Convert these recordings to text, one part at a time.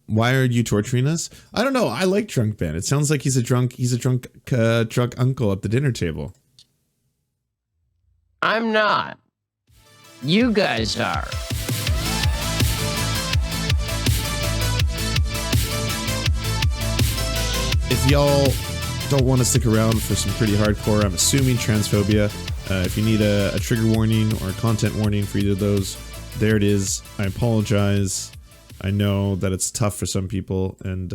Why are you torturing us? I don't know. I like drunk Ben. It sounds like he's a drunk uncle at the dinner table. I'm not. You guys are. If y'all don't want to stick around for some pretty hardcore, I'm assuming transphobia, if you need a trigger warning or a content warning for either of those, there it is. I apologize. I know that it's tough for some people, and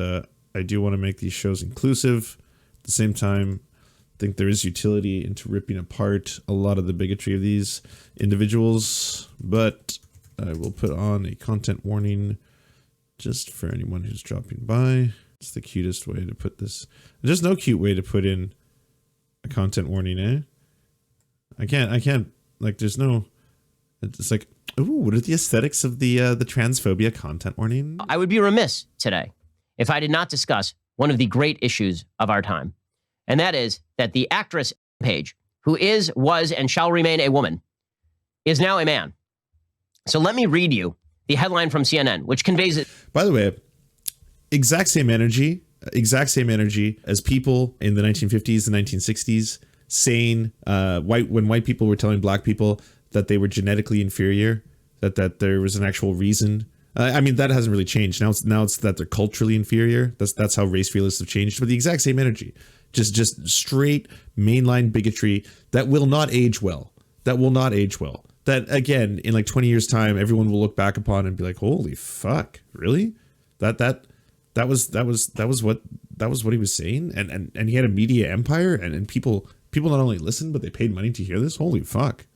I do want to make these shows inclusive. At the same time, I think there is utility into ripping apart a lot of the bigotry of these individuals, but I will put on a content warning just for anyone who's dropping by. It's the cutest way to put this. There's no cute way to put in a content warning, eh? I can't, like, there's no, it's like, ooh, what are the aesthetics of the transphobia content warning? I would be remiss today if I did not discuss one of the great issues of our time. And that is that the actress Page, who is, was, and shall remain a woman, is now a man. So let me read you the headline from CNN, which conveys it. By the way, exact same energy as people in the 1950s and 1960s saying when white people were telling black people that they were genetically inferior, that there was an actual reason. I mean, that hasn't really changed. Now it's that they're culturally inferior. That's how race realists have changed. But the exact same energy, just straight mainline bigotry that will not age well. That again, in like 20 years time, everyone will look back upon and be like, "Holy fuck, really? That was what he was saying." And he had a media empire, and people not only listened, but they paid money to hear this. Holy fuck,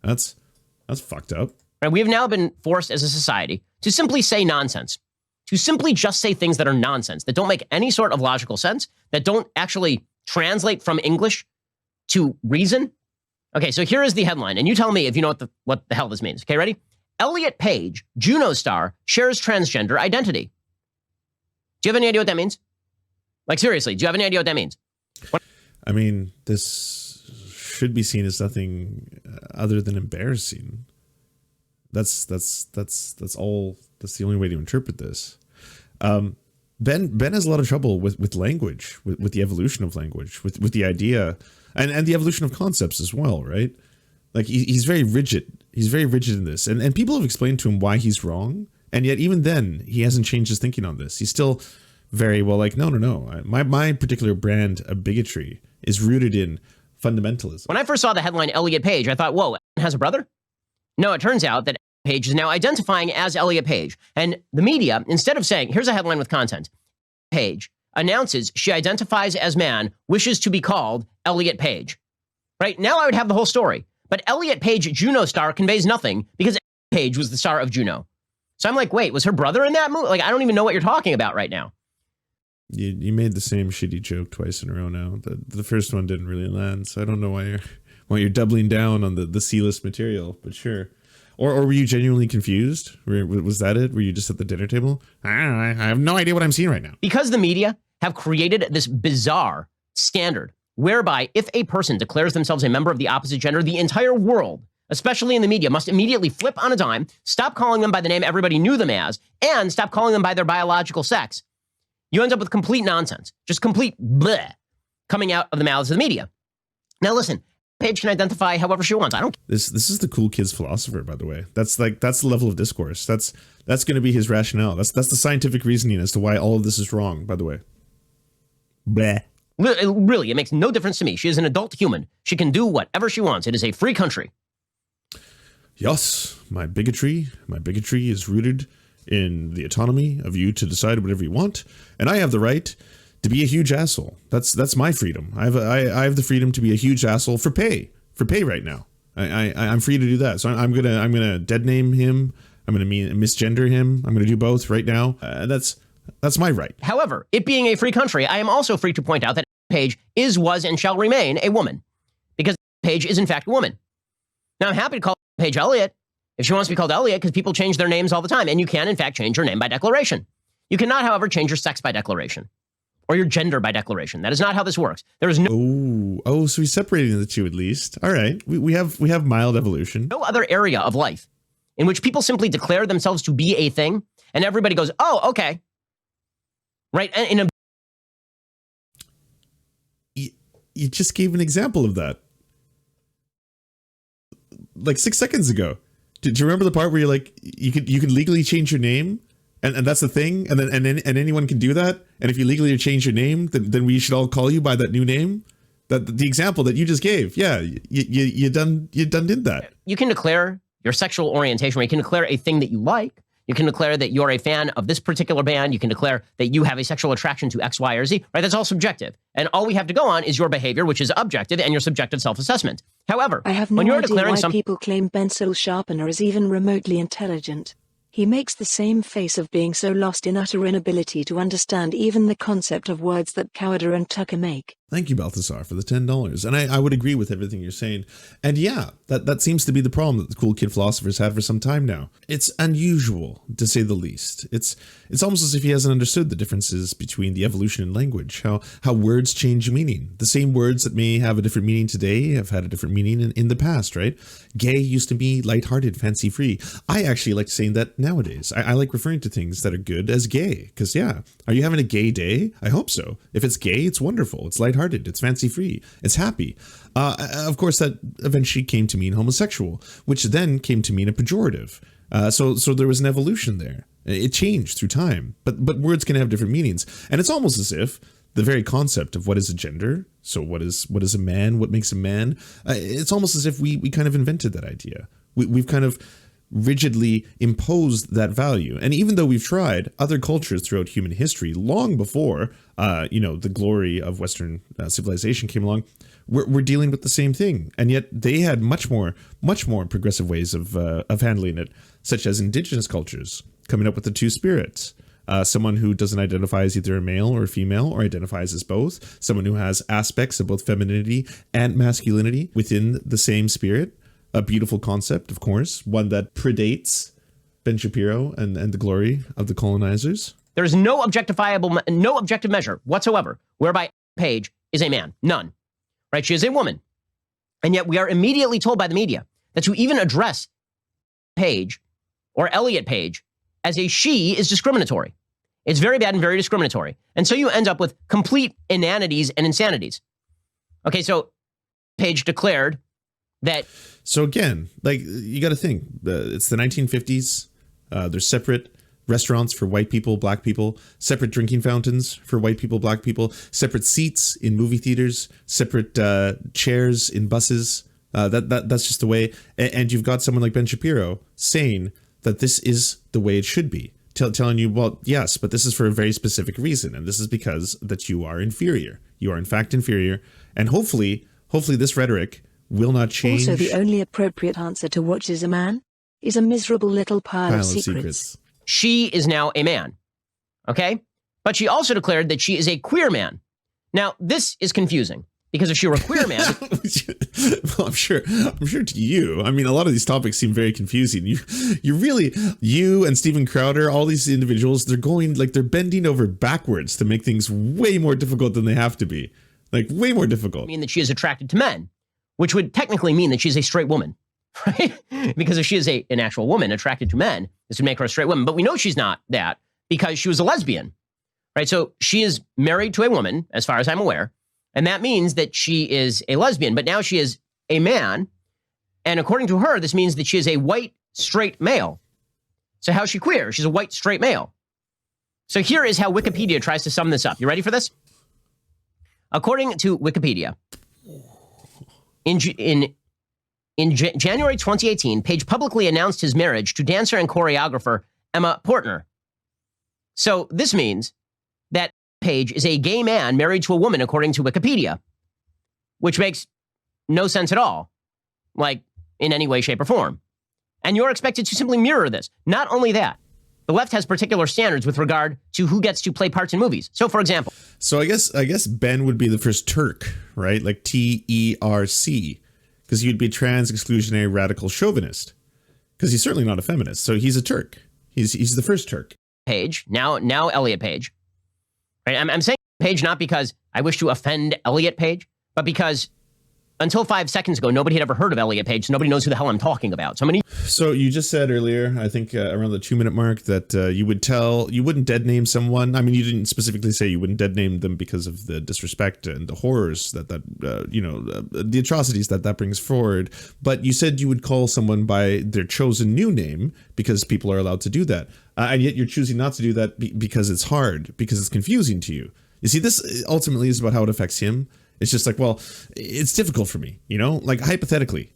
that's fucked up. And we have now been forced as a society to simply say nonsense, to simply just say things that are nonsense, that don't make any sort of logical sense, that don't actually translate from English to reason. Okay, so here is the headline, and you tell me if you know what the hell this means. Okay, ready? Elliot Page, Juno star, shares transgender identity. Do you have any idea what that means? Like, seriously, do you have any idea what that means? I mean, this should be seen as nothing other than embarrassing. That's all. That's the only way to interpret this. Ben has a lot of trouble with language, with the evolution of language, with the idea, and the evolution of concepts as well, right? Like he's very rigid. He's very rigid in this, and people have explained to him why he's wrong, and yet even then he hasn't changed his thinking on this. He's still very well like, no. My particular brand of bigotry is rooted in fundamentalism. When I first saw the headline Elliot Page, I thought, whoa, has a brother? No, it turns out that Page is now identifying as Elliot Page. And the media, instead of saying, here's a headline with content, Page announces she identifies as man, wishes to be called Elliot Page. Right? Now I would have the whole story. But Elliot Page, Juno star, conveys nothing because Page was the star of Juno. So I'm like, wait, was her brother in that movie? Like, I don't even know what you're talking about right now. You made the same shitty joke twice in a row now. The first one didn't really land, so I don't know why you're doubling down on the C-list material, but sure. Or were you genuinely confused? Was that it? Were you just at the dinner table? I don't know, I have no idea what I'm seeing right now. Because the media have created this bizarre standard whereby if a person declares themselves a member of the opposite gender, the entire world, especially in the media, must immediately flip on a dime, stop calling them by the name everybody knew them as, and stop calling them by their biological sex. You end up with complete nonsense, just complete bleh, coming out of the mouths of the media. Now listen, Page can identify however she wants. I don't. This is the cool kid's philosopher, by the way. That's the level of discourse. That's going to be his rationale. That's the scientific reasoning as to why all of this is wrong. By the way, bleh. Really, it makes no difference to me. She is an adult human. She can do whatever she wants. It is a free country. Yes, my bigotry is rooted in the autonomy of you to decide whatever you want, and I have the right to be a huge asshole. That's my freedom. I have the freedom to be a huge asshole for pay right now. I'm free to do that. So I'm gonna dead name him. I'm gonna misgender him. I'm gonna do both right now. That's my right. However, it being a free country, I am also free to point out that Page is, was, and shall remain a woman, because Page is in fact a woman. Now I'm happy to call Page Elliot if she wants to be called Elliot, because people change their names all the time, and you can in fact change your name by declaration. You cannot, however, change your sex by declaration. Or your gender by declaration. That is not how this works. There is no... Oh, so he's separating the two at least. All right. We have mild evolution. No other area of life in which people simply declare themselves to be a thing, and everybody goes, oh, okay. right? And in a you just gave an example of that like 6 seconds ago. Did you remember the part where you're like, you could legally change your name, and that's the thing, and then and anyone can do that, and if you legally change your name, then we should all call you by that new name. That the example that you just gave, yeah, you done did that. You can declare your sexual orientation, or you can declare a thing that you like. You can declare that you're a fan of this particular band. You can declare that you have a sexual attraction to X, Y, or Z, right? That's all subjective. And all we have to go on is your behavior, which is objective, and your subjective self-assessment. However, I have no when you're idea declaring why people claim Benzel Sharpener is even remotely intelligent. He makes the same face of being so lost in utter inability to understand even the concept of words that Cowder and Tucker make. Thank you, Balthasar, for the $10. And I would agree with everything you're saying. And yeah, that seems to be the problem that the cool kid philosophers had for some time now. It's unusual, to say the least. It's almost as if he hasn't understood the differences between the evolution in language, how words change meaning. The same words that may have a different meaning today have had a different meaning in the past, right? Gay used to be lighthearted, fancy-free. I actually like saying that nowadays. I like referring to things that are good as gay, because yeah, are you having a gay day? I hope so. If it's gay, it's wonderful. It's lighthearted. It's fancy-free. It's happy. Of course, that eventually came to mean homosexual, which then came to mean a pejorative. So there was an evolution there. It changed through time, but words can have different meanings. And it's almost as if the very concept of what is a gender, so what is a man, what makes a man, it's almost as if we kind of invented that idea. We've kind of rigidly imposed that value. And even though we've tried, other cultures throughout human history, long before, the glory of Western civilization came along, we're dealing with the same thing. And yet they had much more progressive ways of handling it, such as indigenous cultures coming up with the two spirits. Someone who doesn't identify as either a male or a female, or identifies as both. Someone who has aspects of both femininity and masculinity within the same spirit. A beautiful concept, of course, one that predates Ben Shapiro and the glory of the colonizers. There is no objective measure whatsoever whereby Page is a man. None. Right? She is a woman. And yet we are immediately told by the media that to even address Page or Elliot Page as a she is discriminatory. It's very bad and very discriminatory. And so you end up with complete inanities and insanities. Okay, so Page declared that. So again, like, you got to think, it's the 1950s. There's separate restaurants for white people, black people, separate drinking fountains for white people, black people, separate seats in movie theaters, separate chairs in buses. That's just the way. And you've got someone like Ben Shapiro saying that this is the way it should be, telling you, well, yes, but this is for a very specific reason, and this is because that you are inferior. You are in fact inferior, and hopefully this rhetoric will not change. Also, the only appropriate answer to what is a man is a miserable little pile of secrets. She is now a man, okay? But she also declared that she is a queer man. Now, this is confusing, because if she were a queer man... Well, I'm sure to you, I mean, a lot of these topics seem very confusing. You and Steven Crowder, all these individuals, they're bending over backwards to make things way more difficult than they have to be. Like, way more difficult. I mean that she is attracted to men, which would technically mean that she's a straight woman, right? Because if she is an actual woman attracted to men, this would make her a straight woman. But we know she's not that because she was a lesbian, right? So she is married to a woman, as far as I'm aware, and that means that she is a lesbian. But now she is a man, and according to her, this means that she is a white, straight male. So how's she queer? She's a white, straight male. So here is how Wikipedia tries to sum this up. You ready for this? According to Wikipedia, in January 2018, Page publicly announced his marriage to dancer and choreographer Emma Portner. So this means that Page is a gay man married to a woman, according to Wikipedia, which makes no sense at all, like in any way, shape, or form. And you're expected to simply mirror this. Not only that, the left has particular standards with regard to who gets to play parts in movies. So, for example. So I guess Ben would be the first Turk, right? Like TERC, because he'd be a trans exclusionary radical chauvinist, because he's certainly not a feminist. So he's a Turk. He's the first Turk. Page, now Elliot Page. Right? I'm saying Page not because I wish to offend Elliot Page, but because until 5 seconds ago, nobody had ever heard of Elliot Page. So nobody knows who the hell I'm talking about. So I'm going to... So you just said earlier, I think around the 2-minute mark, that you wouldn't dead name someone. I mean, you didn't specifically say you wouldn't dead name them because of the disrespect and the horrors the atrocities that brings forward. But you said you would call someone by their chosen new name because people are allowed to do that. And yet you're choosing not to do that because it's hard, because it's confusing to you. You see, this ultimately is about how it affects him. It's just like, well, it's difficult for me, like hypothetically,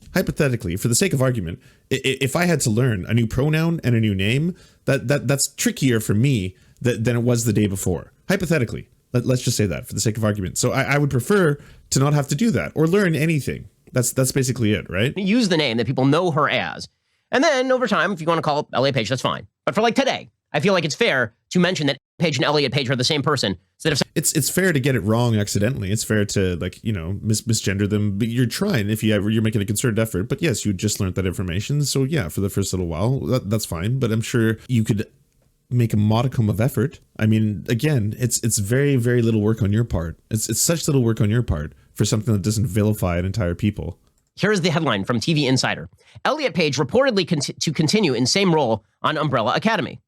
for the sake of argument, if I had to learn a new pronoun and a new name, that's trickier for me than it was the day before. Hypothetically, let's just say that for the sake of argument. So I would prefer to not have to do that or learn anything. That's basically it, right? use the name that people know her as. And then over time, if you want to call it Elliot Page, that's fine. But for like today, I feel like it's fair to mention that Page and Elliot Page are the same person. So that if it's fair to get it wrong accidentally. It's fair to misgender them. But you're trying you're making a concerted effort. But yes, you just learned that information. So yeah, for the first little while, that's fine. But I'm sure you could make a modicum of effort. I mean, again, it's very, very little work on your part. It's such little work on your part for something that doesn't vilify an entire people. Here's the headline from TV Insider. Elliot Page reportedly to continue in same role on Umbrella Academy.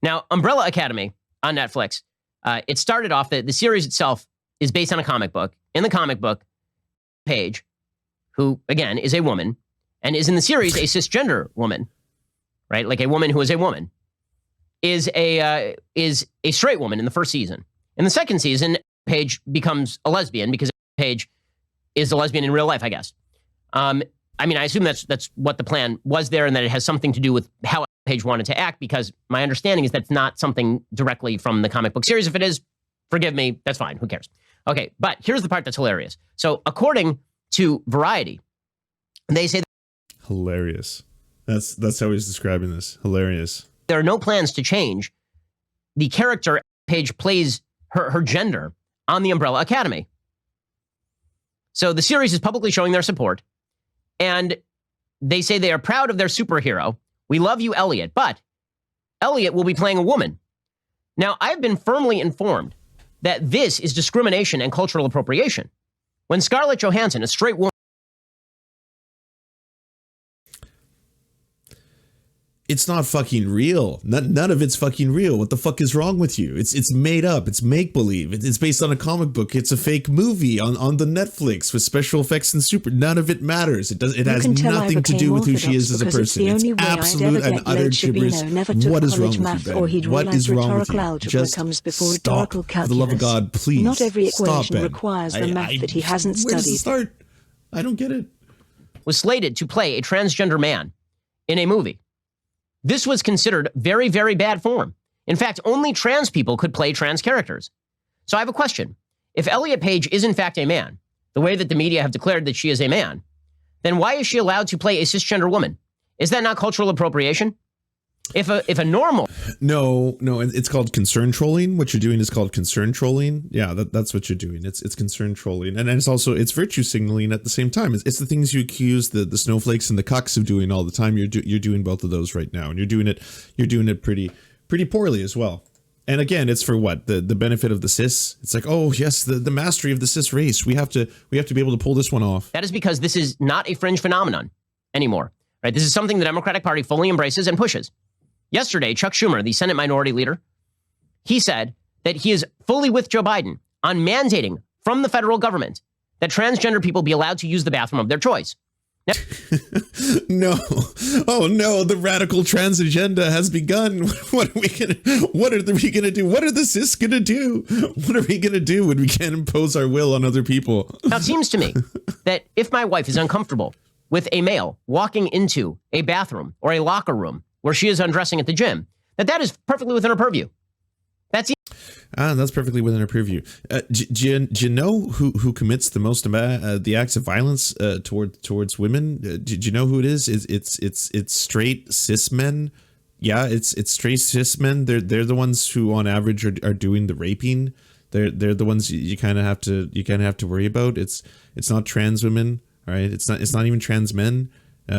Now, Umbrella Academy on Netflix, it started off that the series itself is based on a comic book. In the comic book, Page, who, again, is a woman, and is in the series a cisgender woman, right? Like a woman who is a woman, is a straight woman in the first season. In the second season, Page becomes a lesbian because Page is a lesbian in real life, I guess. I mean, I assume that's what the plan was there, and that it has something to do with how Page wanted to act, because my understanding is that's not something directly from the comic book series. If it is, forgive me, that's fine. Who cares? Okay, but here's the part that's hilarious. So according to Variety, they say hilarious. That's how he's describing this. Hilarious. There are no plans to change the character Page plays her gender on the Umbrella Academy. So the series is publicly showing their support, and they say they are proud of their superhero. We love you, Elliot, but Elliot will be playing a woman. Now, I've been firmly informed that this is discrimination and cultural appropriation. When Scarlett Johansson, a straight woman, it's not fucking real. None of it's fucking real. What the fuck is wrong with you? It's made up. It's make-believe. It's based on a comic book. It's a fake movie on the Netflix with special effects and super. None of it matters. It has nothing to do with who she is as a person. It's absolute and utter gibberish. What is wrong with you, Ben? What is wrong with you? Just stop. For the love of God, please. Not every stop, equation Ben. requires the math that he hasn't Where does it studied. start? I don't get it. was slated to play a transgender man in a movie. This was considered very, very bad form. In fact, only trans people could play trans characters. So I have a question. If Elliot Page is in fact a man, the way that the media have declared that she is a man, then why is she allowed to play a cisgender woman? Is that not cultural appropriation? If a normal... No, it's called concern trolling. What you're doing is called concern trolling. Yeah, that's what you're doing. It's concern trolling. And it's virtue signaling at the same time. It's the things you accuse the snowflakes and the cucks of doing all the time. You're doing both of those right now. And you're doing it pretty poorly as well. And again, it's for what? The benefit of the cis. It's like, oh yes, the mastery of the cis race. We have to be able to pull this one off. That is because this is not a fringe phenomenon anymore. Right? This is something the Democratic Party fully embraces and pushes. Yesterday, Chuck Schumer, the Senate Minority Leader, he said that he is fully with Joe Biden on mandating from the federal government that transgender people be allowed to use the bathroom of their choice. Now, no. Oh no, the radical trans agenda has begun. What are we gonna do? What are the cis gonna do? What are we gonna do when we can't impose our will on other people? Now, it seems to me that if my wife is uncomfortable with a male walking into a bathroom or a locker room where she is undressing at the gym, that is perfectly within her purview. That's perfectly within her purview. Do you know who commits the most the acts of violence towards women? Do you know who it is? It's straight cis men. Yeah, it's straight cis men. They're the ones who on average are doing the raping. They're the ones you kind of have to worry about. It's not trans women, all right? It's not even trans men.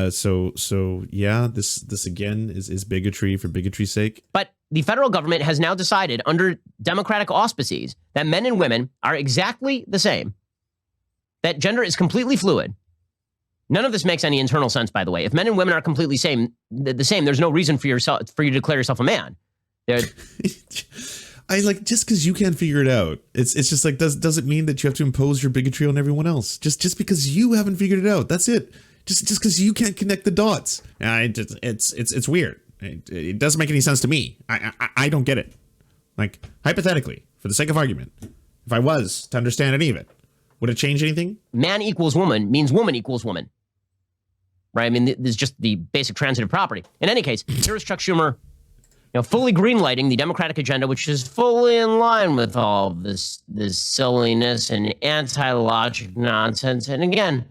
So yeah, this again is bigotry for bigotry's sake. But the federal government has now decided under Democratic auspices that men and women are exactly the same. that gender is completely fluid. None of this makes any internal sense, by the way. If men and women are completely the same, there's no reason for you to declare yourself a man. I like, just because you can't figure it out, it's just like, does it mean that you have to impose your bigotry on everyone else? Just because you haven't figured it out, that's it. Just because you can't connect the dots. It's weird. It doesn't make any sense to me. I don't get it. Like, hypothetically, for the sake of argument, if I was to understand any of it, would it change anything? Man equals woman means woman equals woman. Right? I mean, this is just the basic transitive property. In any case, here is Chuck Schumer, fully greenlighting the Democratic agenda, which is fully in line with all this silliness and anti-logic nonsense. And again,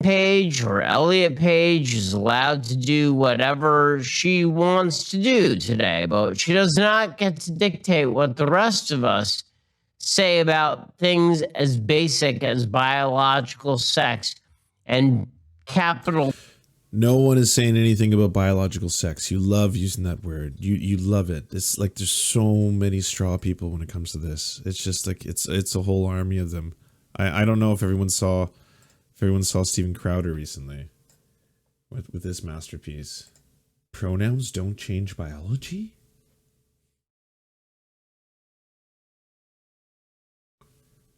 Page or Elliot Page is allowed to do whatever she wants to do today, but she does not get to dictate what the rest of us say about things as basic as biological sex and capital. No one is saying anything about biological sex. You love using that word. You love it. It's like there's so many straw people when it comes to this. It's just like it's a whole army of them. I don't know if everyone saw Steven Crowder recently with this masterpiece. Pronouns don't change biology?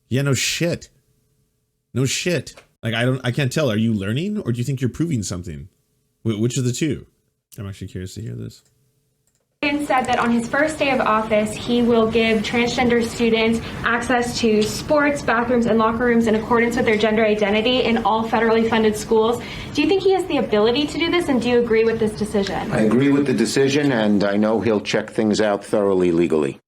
Yeah, no shit. No shit. Like, I can't tell. Are you learning or do you think you're proving something? Which of the two? I'm actually curious to hear this. Biden said that on his first day of office, he will give transgender students access to sports, bathrooms, and locker rooms in accordance with their gender identity in all federally funded schools. Do you think he has the ability to do this, and do you agree with this decision? I agree with the decision, and I know he'll check things out thoroughly legally.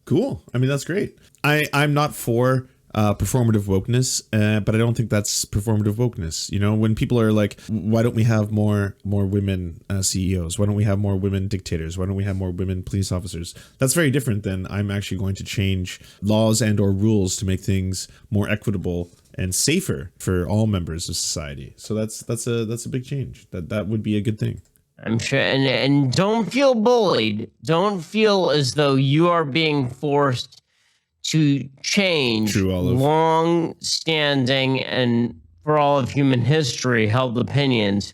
Cool. I mean, that's great. I'm not for performative wokeness, but I don't think that's performative wokeness. You know, when people are like, why don't we have more women CEOs? Why don't we have more women dictators? Why don't we have more women police officers? That's very different than I'm actually going to change laws and or rules to make things more equitable and safer for all members of society. So that's a big change. That would be a good thing. I'm sure, and don't feel bullied. Don't feel as though you are being forced to change long-standing and for all of human history held opinions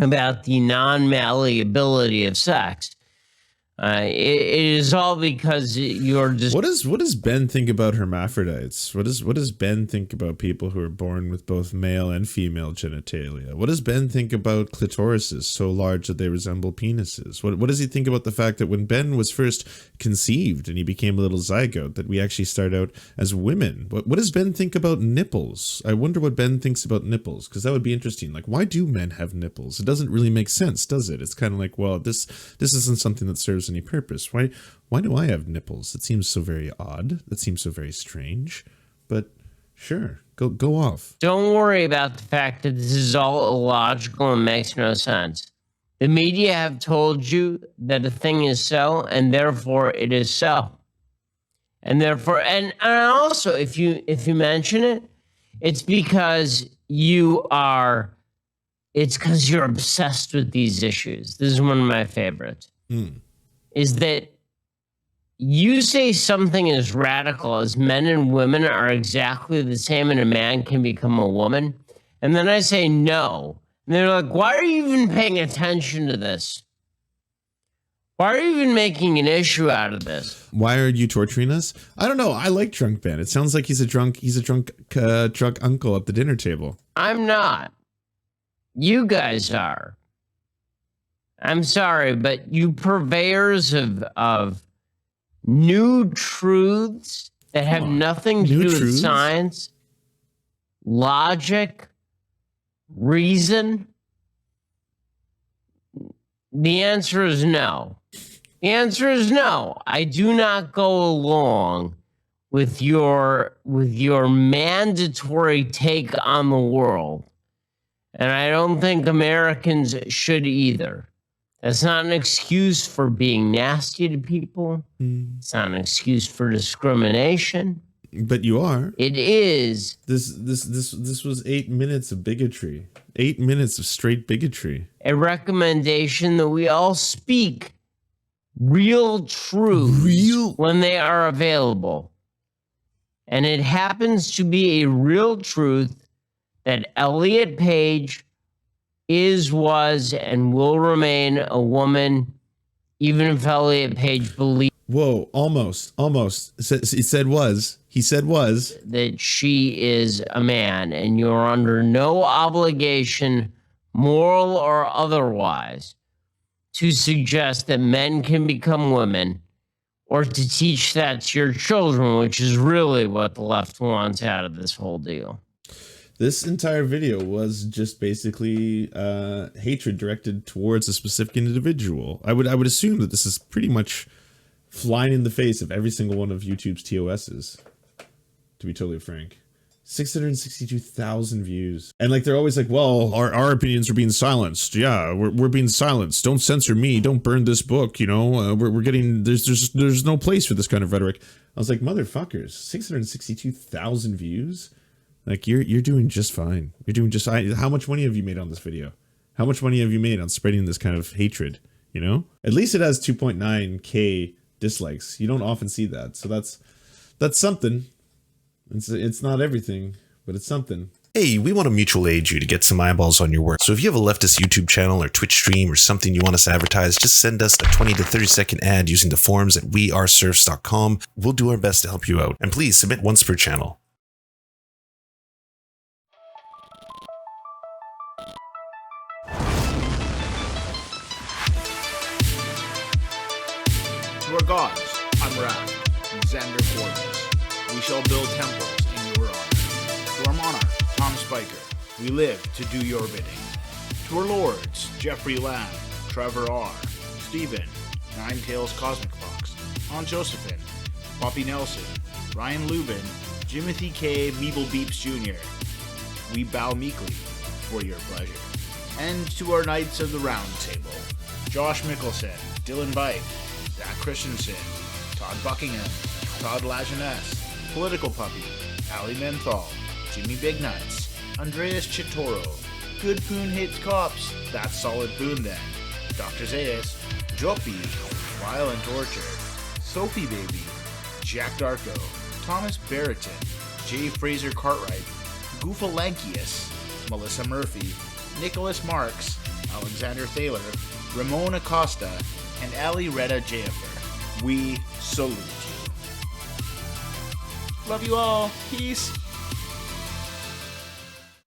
about the non-malleability of sex. It is all because you're just. What does Ben think about hermaphrodites? What does Ben think about people who are born with both male and female genitalia? What does Ben think about clitorises so large that they resemble penises? What does he think about the fact that when Ben was first conceived and he became a little zygote, that we actually start out as women? What does Ben think about nipples? I wonder what Ben thinks about nipples, because that would be interesting. Like, why do men have nipples? It doesn't really make sense, does it? It's kind of like, well, this isn't something that serves any purpose. Why do I have nipples? It seems so very odd. That seems so very strange. But sure, go off. Don't worry about the fact that this is all illogical and makes no sense. The media have told you that a thing is so, and therefore it is so. And therefore, and also, if you mention it, it's because you're obsessed with these issues. This is one of my favorites. Is that you say something as radical as men and women are exactly the same and a man can become a woman, and then I say no. And they're like, why are you even paying attention to this? Why are you even making an issue out of this? Why are you torturing us? I don't know. I like Drunk Ben. It sounds like he's a drunk uncle at the dinner table. I'm not. You guys are. I'm sorry, but you purveyors of new truths that have nothing to do with science, logic, reason. The answer is no. The answer is no. I do not go along with your mandatory take on the world. And I don't think Americans should either. That's not an excuse for being nasty to people. It's not an excuse for discrimination. But you are. It is. This was 8 minutes of bigotry. 8 minutes of straight bigotry. A recommendation that we all speak real truths when they are available. And it happens to be a real truth that Elliot Page is, was, and will remain a woman, even if Elliot Page believes. Whoa, almost. He said was. That she is a man, and you're under no obligation, moral or otherwise, to suggest that men can become women or to teach that to your children, which is really what the left wants out of this whole deal. This entire video was just basically hatred directed towards a specific individual. I would assume that this is pretty much flying in the face of every single one of YouTube's TOSs, to be totally frank. 662,000 views. And like, they're always like, well, our opinions are being silenced. Yeah, we're being silenced. Don't censor me. Don't burn this book. You know, we're getting, there's no place for this kind of rhetoric. I was like, motherfuckers, 662,000 views? Like, you're doing just fine. You're doing just fine. How much money have you made on this video? How much money have you made on spreading this kind of hatred? You know, at least it has 2.9K dislikes. You don't often see that. So that's something. It's not everything, but it's something. Hey, we want to mutual aid you to get some eyeballs on your work. So if you have a leftist YouTube channel or Twitch stream or something you want us to advertise, just send us a 20 to 30 second ad using the forums at weareserfs.com. We'll do our best to help you out. And please submit once per channel. To our gods, Amrath, and Xander Quarters, we shall build temples in your honor. To our monarch, Tom Spiker, we live to do your bidding. To our lords, Jeffrey Lamb, Trevor R., Stephen, Nine Tails Cosmic Fox, Han Josephine, Poppy Nelson, Ryan Lubin, Jimothy K. Meeble Beeps Jr., we bow meekly for your pleasure. And to our Knights of the Round Table, Josh Mickelson, Dylan Bike, Zach Christensen, Todd Buckingham, Todd Lajeunesse, Political Puppy, Ali Menthal, Jimmy Big Nuts, Andreas Chitoro, Good Poon Hates Cops, That's Solid Poon Then, Dr. Zayas, Joppy, Violent Orchard, Sophie Baby, Jack Darko, Thomas Barrington, J. Fraser Cartwright, Goofalankius, Melissa Murphy, Nicholas Marks, Alexander Thaler, Ramon Acosta, and Ali Retta Jaffer. We salute you. Love you all. Peace.